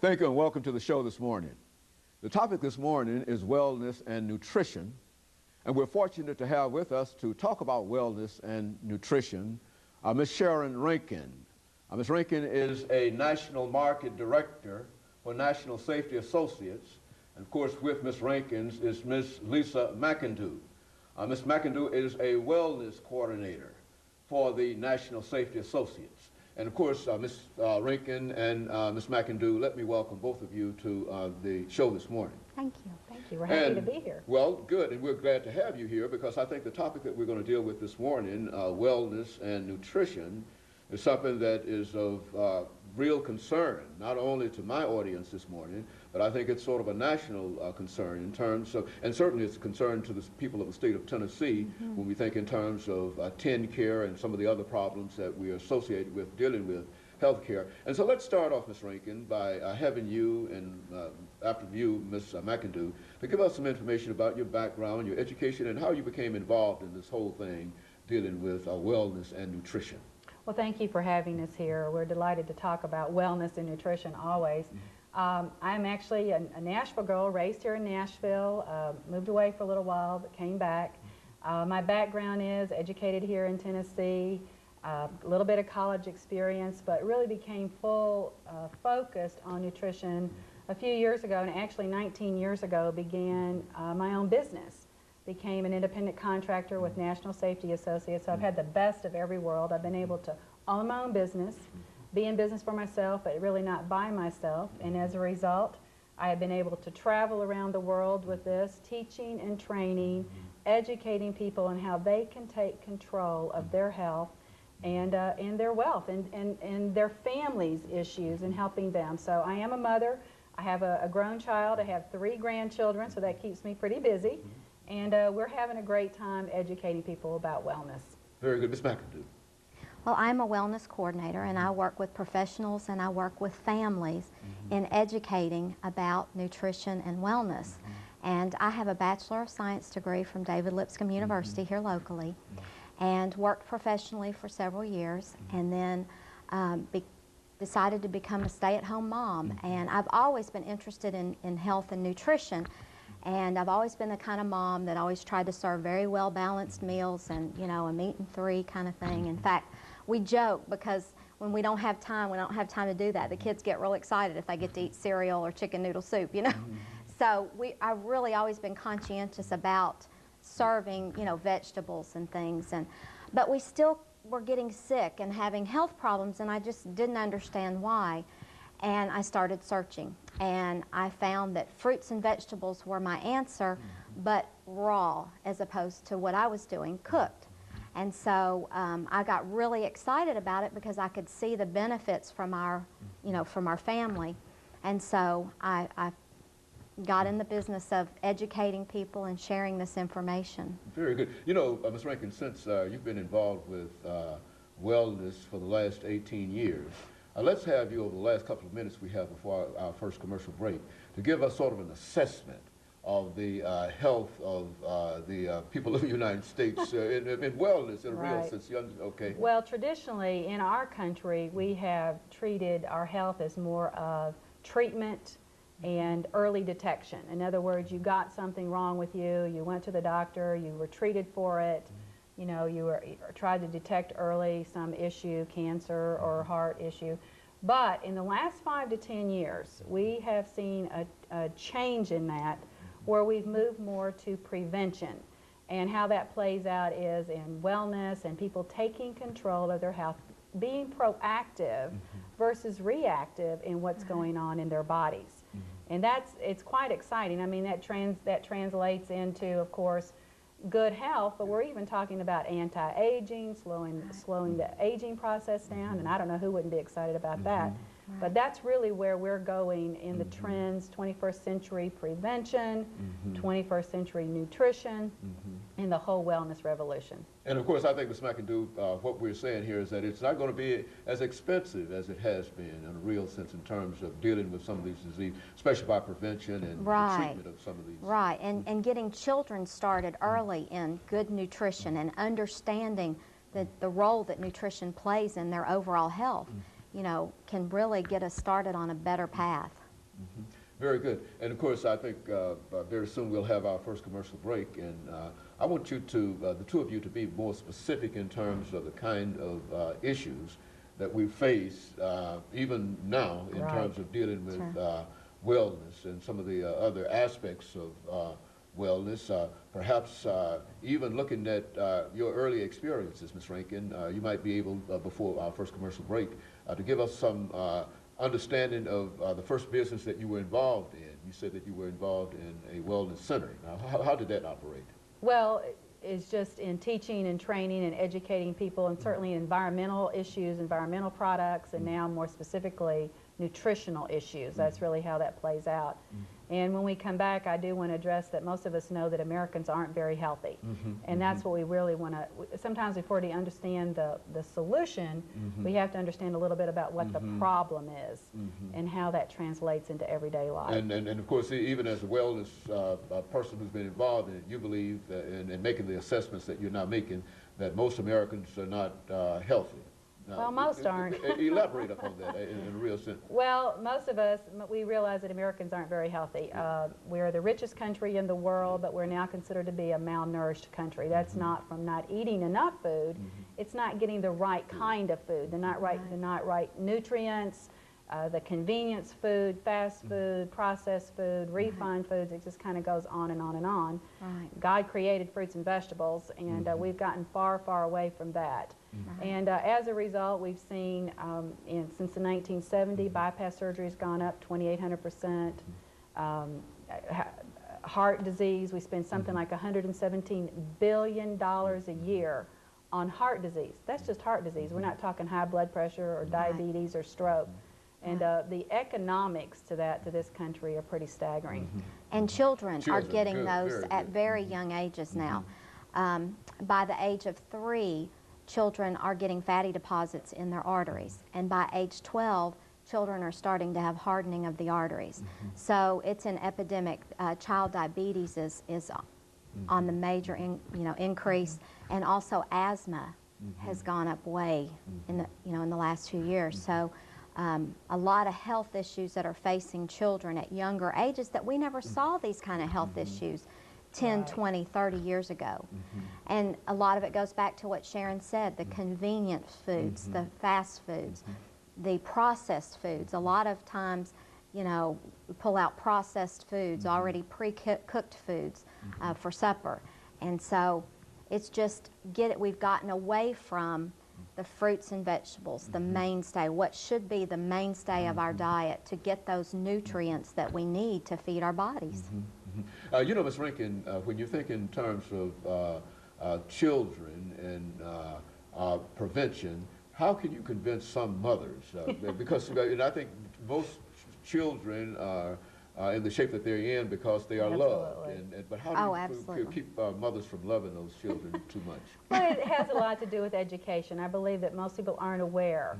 Thank you and welcome to the show this morning. The topic this morning is wellness and nutrition, and we're fortunate to have with us to talk about wellness and nutrition Ms. SRankin. Ms. Rankin is a National Market Director for National Safety Associates, and of course with Ms. Rankin is Ms. LMcIndoo1. Ms. McIndoo is a wellness coordinator for the National Safety Associates. And of course, Ms. Rankin and Ms. McIndoo, let me welcome both of you to the show this morning. Thank you. Thank you. We're happy to be here. Well, good. And we're glad to have you here because I think the topic that we're going to deal with this morning, wellness and nutrition, is something that is of real concern, not only to my audience this morning, but I think it's sort of a national concern in terms of, and certainly it's a concern to the people of the state of Tennessee when we think in terms of care and some of the other problems that we are associated with dealing with health care. And so let's start off, Ms. Rankin, by having you and after you, Ms. McIndoo, to give us some information about your background, your education, and how you became involved in this whole thing dealing with wellness and nutrition. Well, thank you for having us here. We're delighted to talk about wellness and nutrition always. I'm actually a Nashville girl, raised here in Nashville, moved away for a little while, but came back. My background is educated here in Tennessee, a little bit of college experience, but really became focused on nutrition a few years ago, and actually 19 years ago began my own business. Became an independent contractor with National Safety Associates. So I've had the best of every world. I've been able to own my own business, be in business for myself, but really not by myself. And as a result, I have been able to travel around the world with this, teaching and training, educating people on how they can take control of their health and their wealth and their families' issues and helping them. So I am a mother. I have a grown child. I have 3 grandchildren, so that keeps me pretty busy. And we're having a great time educating people about wellness. Very good. Ms. McIndoo. Well, I'm a wellness coordinator, and I work with professionals and I work with families in educating about nutrition and wellness. And I have a Bachelor of Science degree from David Lipscomb University here locally, and worked professionally for several years, and then decided to become a stay-at-home mom. And I've always been interested in health and nutrition. And I've always been the kind of mom that always tried to serve very well-balanced meals and, you know, a meat-and-3 kind of thing. In fact, we joke because when we don't have time to do that. The kids get real excited if they get to eat cereal or chicken noodle soup, you know. So I've really always been conscientious about serving, you know, vegetables and things. But we still were getting sick and having health problems, and I just didn't understand why. And I started searching, and I found that fruits and vegetables were my answer, but raw as opposed to what I was doing, cooked. And so I got really excited about it because I could see the benefits from our, you know, from our family. And so I got in the business of educating people and sharing this information. Very good. You know, Ms. Rankin, since you've been involved with wellness for the last 18 years, let's have you over the last couple of minutes we have before our first commercial break to give us sort of an assessment of the health of the people of the United States in wellness in a real sense. Okay. Well, traditionally in our country, we have treated our health as more of treatment and early detection. In other words, you got something wrong with you, you went to the doctor, you were treated for it, you know, you tried to detect early some issue, cancer or heart issue. But in the last 5 to 10 years, we have seen a change in that where we've moved more to prevention. And how that plays out is in wellness and people taking control of their health, being proactive versus reactive in what's going on in their bodies. And it's quite exciting. I mean, that translates into, of course, good health, but we're even talking about anti-aging, slowing the aging process down, and I don't know who wouldn't be excited about that. But that's really where we're going in the trends, 21st century prevention, 21st century nutrition, and the whole wellness revolution. And of course, I think Ms. McIndoo, what we're saying here is that it's not going to be as expensive as it has been in a real sense in terms of dealing with some of these diseases, especially by prevention and the treatment of some of these. Right, and getting children started early in good nutrition and understanding the role that nutrition plays in their overall health, you know, can really get us started on a better path. Very good. And of course, I think very soon we'll have our first commercial break. And I want you to, the two of you, to be more specific in terms of the kind of issues that we face even now in terms of dealing with wellness and some of the other aspects of wellness. Perhaps even looking at your early experiences, Ms. Rankin, you might be able, before our first commercial break, to give us some understanding of the first business that you were involved in. You said that you were involved in a wellness center. Now, how did that operate? Well, it's just in teaching and training and educating people, and certainly environmental issues, environmental products, and now more specifically nutritional issues. That's really how that plays out. And when we come back, I do want to address that most of us know that Americans aren't very healthy. And that's what we really want to, sometimes before we understand the solution, we have to understand a little bit about what the problem is and how that translates into everyday life. And of course, even as a wellness person who's been involved in it, you believe in making the assessments that you're now making that most Americans are not healthy. Well, most aren't. Elaborate upon that in a real sense. Well, most of us, we realize that Americans aren't very healthy. We are the richest country in the world, but we're now considered to be a malnourished country. That's not from not eating enough food. It's not getting the right kind of food, the not right nutrients, the convenience food, fast food, processed food, refined foods. It just kind of goes on and on and on. God created fruits and vegetables, and we've gotten far, far away from that. And as a result, we've seen since the 1970s, bypass surgery has gone up 2,800%. Heart disease, we spend something like $117 billion a year on heart disease. That's just heart disease. We're not talking high blood pressure or diabetes or stroke. And the economics to this country are pretty staggering. And children are getting those at very young ages now. By the age of 3, children are getting fatty deposits in their arteries. And by age 12, children are starting to have hardening of the arteries. So it's an epidemic. Child diabetes is on the major increase, and also asthma has gone up way in the last few years. So a lot of health issues that are facing children at younger ages that we never saw these kind of health issues 10, 20, 30 years ago. And a lot of it goes back to what Sharon said, the convenient foods, the fast foods, the processed foods. A lot of times, we pull out processed foods, already pre-cooked foods for supper. And so it's just, we've gotten away from the fruits and vegetables, the mainstay, what should be the mainstay of our diet to get those nutrients that we need to feed our bodies. Ms. Rankin, when you think in terms of children and prevention, how can you convince some mothers? Because I think most children are in the shape that they're in because they are loved. But how do you keep mothers from loving those children too much? Well, it has a lot to do with education. I believe that most people aren't aware.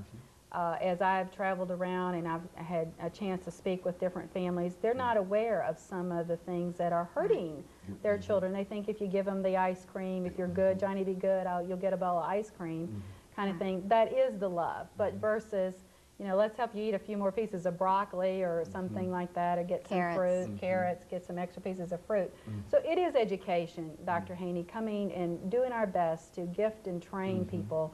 As I've traveled around and I've had a chance to speak with different families, they're not aware of some of the things that are hurting their children. They think if you give them the ice cream, if you're good, Johnny be good, you'll get a bowl of ice cream kind of thing. That is the love. But versus, let's help you eat a few more pieces of broccoli or something like that, or get some fruit, carrots, get some extra pieces of fruit. So it is education, Dr. Haney, coming and doing our best to gift and train people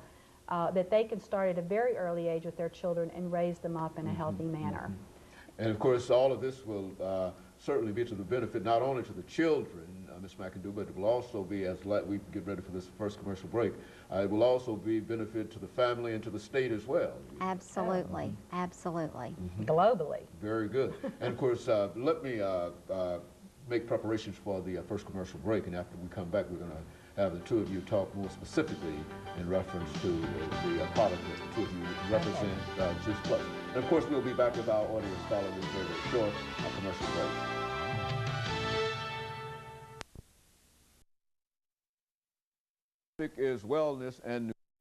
that they can start at a very early age with their children and raise them up in a healthy manner. And of course, all of this will certainly be to the benefit not only to the children, Ms. McIndoo, but it will also be, as we get ready for this first commercial break, it will also be benefit to the family and to the state as well. Absolutely, absolutely. Globally. Very good. And of course, let me make preparations for the first commercial break, and after we come back, we're going to have the two of you talk more specifically in reference to the product that the two of you represent, Juice Plus. And of course, we'll be back with our audience following this very short commercial break. Is wellness and